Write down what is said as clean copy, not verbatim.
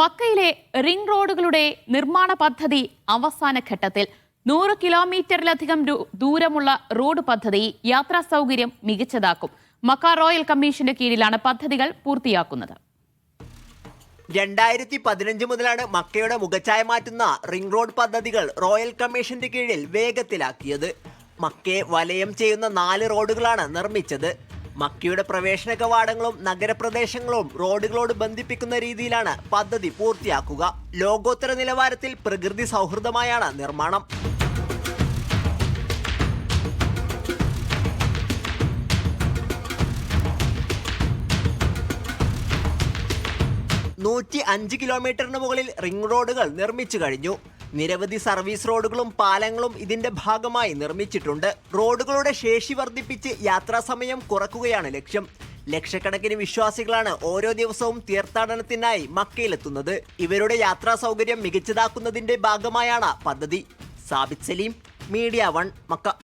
മക്കയിലെ റിംഗ് റോഡുകളുടെ നിർമ്മാണ പദ്ധതി അവസാന ഘട്ടത്തിൽ 100 കിലോമീറ്ററിലധികം ദൂരമുള്ള റോഡ് പദ്ധതി യാത്രാ സൗകര്യം മികച്ചതാക്കും. മക്ക റോയൽ കമ്മീഷന്റെ കീഴിലാണ് പദ്ധതികൾ പൂർത്തിയാക്കുന്നത്. 2015 മുതലാണ് മക്കയുടെ മുഖച്ഛായ മാറ്റുന്ന റിംഗ് റോഡ് പദ്ധതികൾ റോയൽ കമ്മീഷന്റെ കീഴിൽ വേഗത്തിലാക്കിയത്. മക്കയെ വലയം ചെയ്യുന്ന 4 റോഡുകളാണ് നിർമ്മിച്ചത്. മക്കയുടെ പ്രവേശന കവാടങ്ങളും നഗരപ്രദേശങ്ങളും റോഡുകളോട് ബന്ധിപ്പിക്കുന്ന രീതിയിലാണ് പദ്ധതി പൂർത്തിയാക്കുക. ലോകോത്തര നിലവാരത്തിൽ പ്രകൃതി സൗഹൃദമായാണ് നിർമ്മാണം. $105 കിലോമീറ്ററിന് മുകളിൽ റിംഗ് റോഡുകൾ നിർമ്മിച്ചു കഴിഞ്ഞു. നിരവധി സർവീസ് റോഡുകളും പാലങ്ങളും ഇതിന്റെ ഭാഗമായി നിർമ്മിച്ചിട്ടുണ്ട്. റോഡുകളുടെ ശേഷി വർദ്ധിപ്പിച്ച് യാത്രാസമയം കുറക്കുകയാണ് ലക്ഷ്യം. ലക്ഷക്കണക്കിന് വിശ്വാസികളാണ് ഓരോ ദിവസവും തീർത്ഥാടനത്തിനായി മക്കയിലെത്തുന്നത്. ഇവരുടെ യാത്രാ സൗകര്യം മികച്ചതാക്കുന്നതിന്റെ ഭാഗമായാണ് പദ്ധതി. Sabith Saleem, media 1, Mecca.